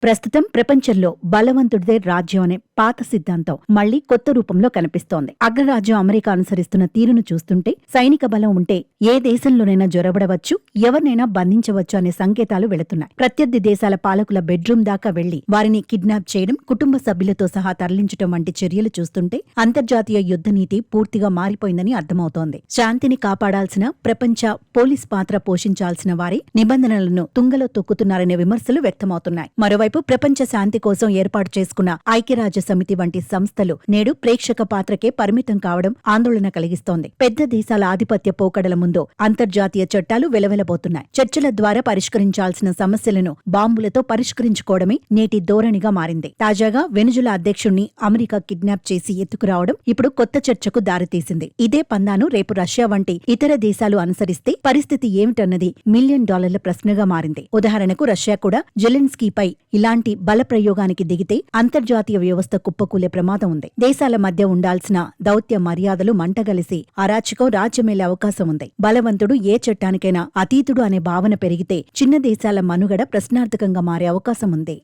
ప్రస్తుతం ప్రపంచంలో బలవంతుడిదే రాజ్యం అనే పాత సిద్ధాంతం మళ్లీ కొత్త రూపంలో కనిపిస్తోంది. అగ్రరాజ్యం అమెరికా అనుసరిస్తున్న తీరును చూస్తుంటే సైనిక బలం ఉంటే ఏ దేశంలోనైనా జొరబడవచ్చు, ఎవరినైనా బంధించవచ్చు అనే సంకేతాలు వెళుతున్నాయి. ప్రత్యర్థి దేశాల పాలకుల బెడ్రూమ్ దాకా వెళ్లి వారిని కిడ్నాప్ చేయడం, కుటుంబ సభ్యులతో సహా తరలించడం వంటి చర్యలు చూస్తుంటే అంతర్జాతీయ యుద్ధ నీతి పూర్తిగా మారిపోయిందని అర్థమవుతోంది. శాంతిని కాపాడాల్సిన, ప్రపంచ పోలీస్ పాత్ర పోషించాల్సిన వారి నిబంధనలను తుంగలో తొక్కుతున్నారనే విమర్శలు వ్యక్తమవుతున్నాయి. మరోవైపు ప్రపంచ శాంతి కోసం ఏర్పాటు చేసుకున్న ఐక్యరాజ్య సమితి వంటి సంస్థలు నేడు ప్రేక్షక పాత్రకే పరిమితం కావడం ఆందోళన కలిగిస్తోంది. పెద్ద దేశాల ఆధిపత్య పోకడల ముందు అంతర్జాతీయ చట్టాలు వెలవెలబోతున్నాయి. చర్చల ద్వారా పరిష్కరించాల్సిన సమస్యలను బాంబులతో పరిష్కరించుకోవడమే నేటి ధోరణిగా మారింది. తాజాగా వెనుజులా అధ్యక్షుణ్ణి అమెరికా కిడ్నాప్ చేసి ఎత్తుకురావడం ఇప్పుడు కొత్త చర్చకు దారితీసింది. ఇదే పందాను రేపు రష్యా వంటి ఇతర దేశాలు అనుసరిస్తే పరిస్థితి ఏమిటన్నది $1 మిలియన్ ప్రశ్నగా మారింది. ఉదాహరణకు రష్యా కూడా జెలెన్స్కీపై ఇలాంటి బల ప్రయోగానికి దిగితే అంతర్జాతీయ వ్యవస్థ కుప్పకూలే ప్రమాదం ఉంది. దేశాల మధ్య ఉండాల్సిన దౌత్య మర్యాదలు మంటగలిసి అరాచకం రాజ్యమేలే అవకాశం ఉంది. బలవంతుడు ఏ చట్టానికైనా అతీతుడు అనే భావన పెరిగితే చిన్న దేశాల మనుగడ ప్రశ్నార్థకంగా మారే అవకాశం ఉంది.